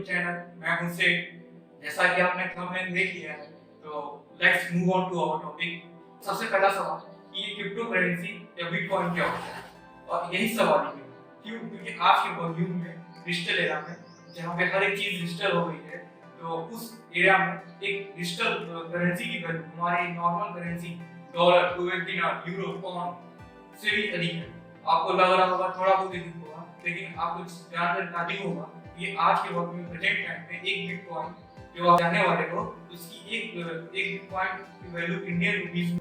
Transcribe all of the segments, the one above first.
YouTube channel. मैं हूं से, जैसा कि आपने थंबनेल देख लिया है, तो let's move on to our topic. सबसे पहला सवाल कि ये क्रिप्टो करेंसी या बिटकॉइन क्या होता है, और यही सवाल है क्यों, क्योंकि आज के युग में, डिजिटल एरा में, जहाँ पे हर एक चीज डिजिटल हो गई है, तो उस एरा में एक डिजिटल करेंसी की वैल्यू हमारी नॉर्मल करेंसी डॉलर, कुवैत दिनार, यूरो, पाउंड से भी अधिक है। आपको लग रहा होगा थोड़ा बहुत अधिक होगा, लेकिन आपको जानकर ताज्जुब होगा ये आज के वक्त में प्रेजेंट टाइम पे एक बिटकॉइन जो आप जानने वाले हो, उसकी एक बिटकॉइन की वैल्यू इंडियन रुपीस में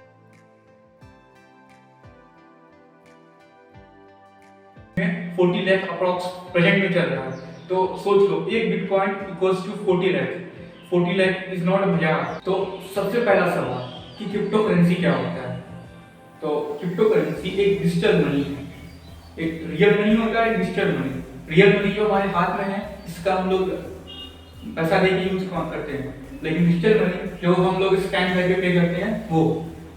40 लाख अप्रॉक्स प्रेजेंट में चल रहा है। तो सोच लो एक bitcoin equals to 40 lakh. 40 lakh is not a मजाक। तो सबसे पहला सवाल कि क्रिप्टो करेंसी क्या होता है। तो क्रिप्टो करेंसी एक डिजिटल मनी है। एक रियल मनी होता है, डिजिटल मनी। रियल मनी जो हमारे हाथ में है, इसका हम लोग पैसा देके यूज करते हैं, लेकिन डिजिटल मनी जो हम लोग स्कैन करके पे करते हैं वो।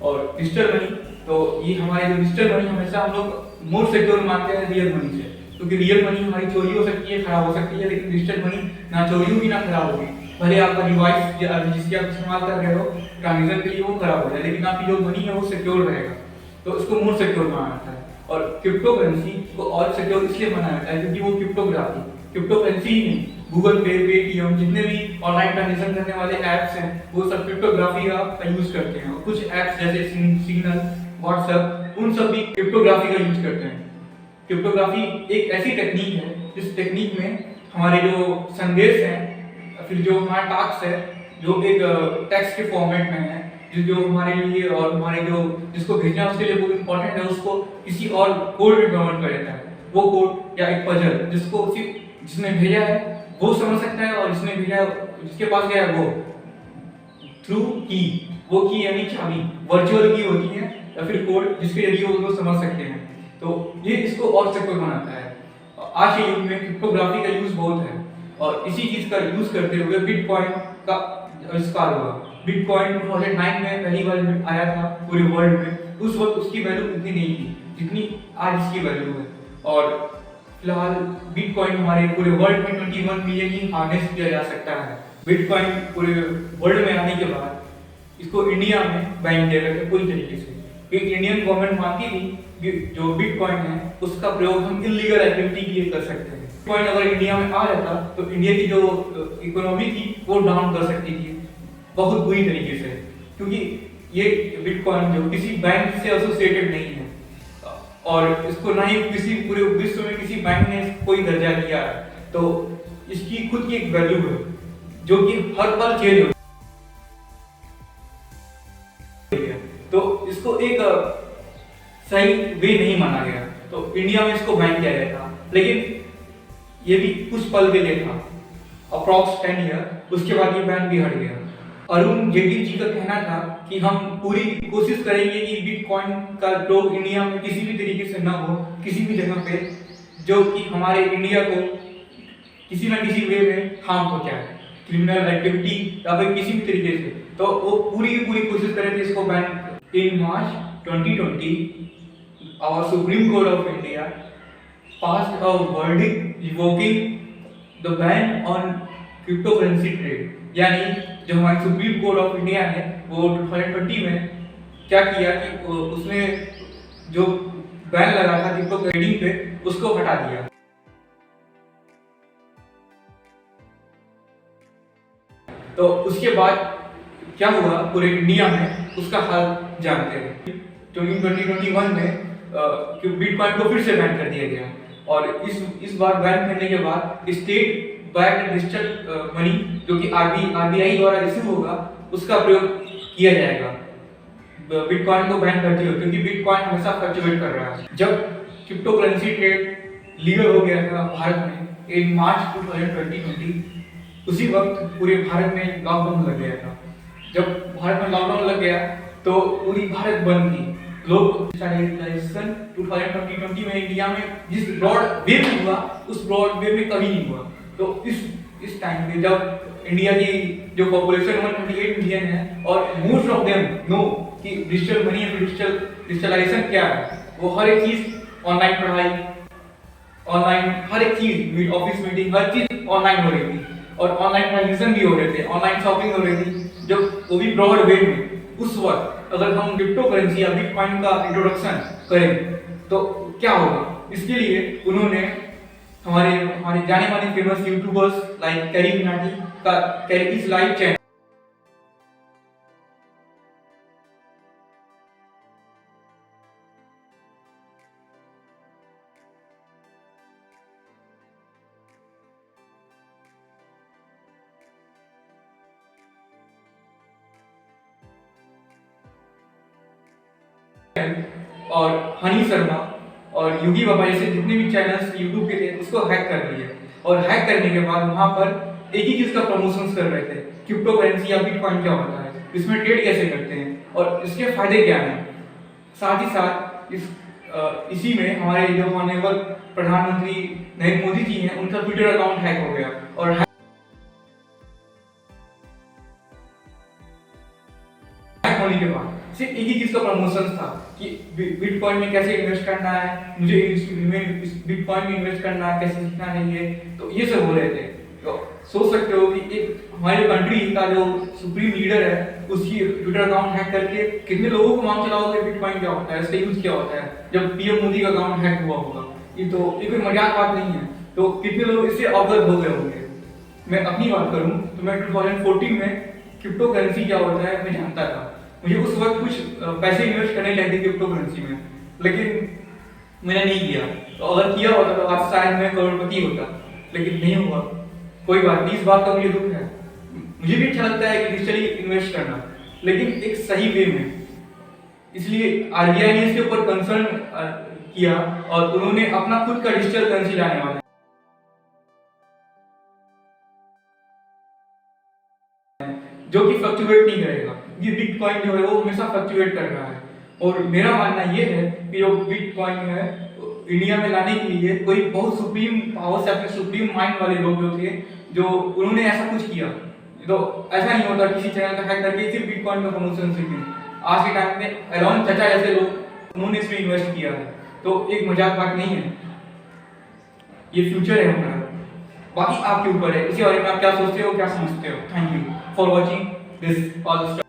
और डिजिटल मनी, तो ये हमारे जो डिजिटल मनी हमेशा हम लोग मोर सिक्योर मानते हैं रियल मनी से, क्योंकि रियल मनी हमारी चोरी हो सकती है, खराब हो सकती है, लेकिन डिजिटल मनी ना चोरी होगी ना खराब होगी। भले आपका डिवाइस जिसकी आप इस्तेमाल कर रहे हो ट्रांजेक्शन के लिए वो खराब हो जाए, लेकिन आपकी जो मनी है वो सिक्योर रहेगा, तो इसको मोर सिक्योर माना जाता है। और क्रिप्टो करेंसी को और सिक्योर इसलिए माना जाता है क्योंकि वो क्रिप्टो करेंसी ही नहीं, गूगल पे, पेटीएम, जितने भी ऑनलाइन ट्रांजेक्शन करने वाले ऐप्स हैं वो सब क्रिप्टोग्राफी का यूज करते हैं। और कुछ ऐप्स जैसे सिग्नल, व्हाट्सएप, उन सब भी क्रिप्टोग्राफी का यूज करते हैं। क्रिप्टोग्राफी एक ऐसी टेक्निक है जिस टेक्निक में हमारे जो संदेश हैं, फिर जो हमारा टास्क है, जो एक टेक्स्ट के फॉर्मेट में है, जो हमारे लिए और हमारे जो जिसको भेजना है उसके लिए वो इम्पोर्टेंट है, उसको किसी और कोड में कन्वर्ट कर देता है। वो कोड या एक पजल जिसको सिर्फ जिसने भेजा है वो समझ सकता है, और जिसने भेजा है, जिसके पास गया है वो थ्रू की, वो की यानी चाबी, वर्चुअल की होती है, या फिर कोड जिसके जरिए वो लोग समझ सकते हैं। तो ये इसको और सिक्योर बनाता है। आज के युग में क्रिप्टोग्राफी का यूज बहुत है, और इसी चीज का यूज करते हुए बिटकॉइन का आविष्कार हुआ। बिटकॉइन 2009 में पहली बार आया था पूरे वर्ल्ड में। उस वक्त उसकी वैल्यू इतनी नहीं थी जितनी आज इसकी वैल्यू है। और फिलहाल बिटकॉइन हमारे पूरे वर्ल्ड में 21 मिलियन ही हार्नेस किया जा सकता है। बिटकॉइन पूरे वर्ल्ड में आने के बाद इसको इंडिया में बैन किया गया पूरी तरीके से, क्योंकि इंडियन गवर्नमेंट मानती थी कि जो बिटकॉइन है उसका प्रयोग हम इलीगल एक्टिविटी के लिए कर सकते हैं। बिटकॉइन अगर इंडिया में आ जाता तो इंडिया की जो इकोनॉमी थी वो डाउन कर सकती थी बहुत बुरी तरीके से, क्योंकि ये बिटकॉइन जो किसी बैंक से एसोसिएटेड नहीं है, और इसको ना ही किसी पूरे विश्व में किसी बैंक ने कोई दर्जा दिया है। तो इसकी खुद की एक वैल्यू है जो कि हर पल चेंज होती है, तो इसको एक सही वे नहीं माना गया, तो इंडिया में इसको बैन किया गया था। लेकिन ये भी कुछ पल के लिए था, अप्रॉक्स 10 ईयर, उसके बाद ये बैन भी हट गया। अरुण जेटली जी का कहना था कि हम पूरी कोशिश करेंगे कि बिटकॉइन का प्रयोग इंडिया में किसी भी तरीके से ना हो, किसी भी जगह पे जो कि हमारे इंडिया को किसी ना किसी वे में हार्म पहुंचाए, क्रिमिनल एक्टिविटी या फिर किसी भी तरीके से। तो वो पूरी कोशिश करेंगे इसको ban. In March 2020 our Supreme Court of India passed a verdict revoking the ban on cryptocurrency trade। यानी जो हमारी सुप्रीम कोर्ट ऑफ इंडिया है वो 2020 में क्या किया कि उसने जो बैन लगा था क्रिप्टो ट्रेडिंग पे उसको हटा दिया। तो उसके बाद क्या हुआ पूरे इंडिया में उसका हाल जानते हैं। 2021 में बिटकॉइन को फिर से बैन कर दिया गया, और इस बार बैन करने के बाद स्टेट बैक्ड डिजिटल मनी जो कि आरबीआई द्वारा इश्यू होगा उसका प्रयोग किया जाएगा बिटकॉइन को बैन करते हुए, क्योंकि बिटकॉइन हमेशा फ्लक्चुएट कर रहा है। जब क्रिप्टो करेंसी ट्रेड लीगल हो गया था भारत में इन मार्च 2020, उसी वक्त पूरे भारत में लॉकडाउन लग गया था। जब भारत में लॉकडाउन लग गया तो पूरी भारत बंद थी। ग्लोबलाइजेशन 2020 में इंडिया में जिस ब्रॉड वे में हुआ उस ब्रॉड वे में कभी नहीं हुआ। तो इस टाइम पे जब इंडिया की जो पॉपुलेशन 128 मिलियन है, और मोस्ट ऑफ देम नो कि डिजिटल मनी और डिजिटलाइजेशन क्या है, वो हर एक चीज ऑनलाइन पढ़ाई, ऑनलाइन हर एक चीज, ऑफिस मीटिंग, हर चीज ऑनलाइन हो रही थी। और ऑनलाइन ट्रांजेक्शन भी हो रहे थे, ऑनलाइन शॉपिंग हो रही थी, जो वो भी ब्रॉड वे में। उस वक्त अगर हम क्रिप्टो करेंसी या बिटकॉइन का इंट्रोडक्शन करें तो क्या होगा? इसके लिए उन्होंने हमारे हमारे जाने माने famous YouTubers like carry Minati का कैरीज लाइव चैनल और हनी शर्मा और योगी बाबा जैसे जितने भी चैनल्स यूट्यूब के थे उसको हैक कर दिए। और हैक करने के बाद वहां पर एक ही चीज का प्रमोशंस कर रहे थे, क्रिप्टो करेंसी या बिटकॉइन क्या होता है, इसमें ट्रेड कैसे करते हैं और इसके फायदे क्या हैं। साथ ही साथ इसी में हमारे जो माननीय प्रधानमंत्री नरेंद्र मोदी जी हैं, उनका ट्विटर अकाउंट हैक हो गया। और होने के बाद सिर्फ एक ही चीज का प्रमोशन था कि बिटकॉइन में कैसे इन्वेस्ट करना है, मुझे बिटकॉइन में इन्वेस्ट करना है, कैसे सीखना है ये, तो ये सब हो रहे थे। तो सोच सकते हो कि एक हमारे कंट्री का जो सुप्रीम लीडर है उसकी ट्विटर अकाउंट हैक करके कितने लोगों को मालूम चला होगा बिटकॉइन क्या होता है, इसका यूज क्या होता है, जब पीएम मोदी का अकाउंट हैक हुआ होगा। ये तो ये कोई मजाक बात नहीं है। तो कितने लोग इससे अवगत हो गए होंगे। मैं अपनी बात करूं तो मैं 2014 में क्रिप्टो करेंसी क्या होता है मैं जानता था। मुझे उस वक्त कुछ पैसे इन्वेस्ट करने चाहिए क्रिप्टो करेंसी में, लेकिन मैंने नहीं किया। तो अगर किया होता तो आज शायद मैं करोड़पति होता, लेकिन नहीं हुआ। कोई बात नहीं, इस बात का मुझे दुख है। मुझे भी अच्छा लगता है कि डिजिटली इन्वेस्ट करना, लेकिन एक सही वे में। इसलिए आरबीआई ने इसके ऊपर कंसर्न किया और उन्होंने अपना खुद का डिजिटल करेंसी लाने वाला जो कि फ्लक्चुएट नहीं करेगा। ये बिटकॉइन जो है वो हमेशा फ्लक्चुएट कर रहा है। और मेरा मानना ये है कि जो बिटकॉइन है इंडिया में लाने के लिए कोई बहुत सुप्रीम पावर से अपने सुप्रीम माइंड वाले लोग जो थे, जो उन्होंने ऐसा कुछ किया। तो ऐसा नहीं होता किसी चैनल का हैक करके सिर्फ बिटकॉइन का प्रमोशन सीखे। आज के टाइम में एलोन चाचा जैसे लोग उन्होंने इसमें इन्वेस्ट किया है, तो एक मजाक बात नहीं है, ये फ्यूचर है हमारा। बाकी आपके ऊपर है, इसी बारे में आप क्या सोचते हो, क्या समझते हो। Thank you for watching this all stuff.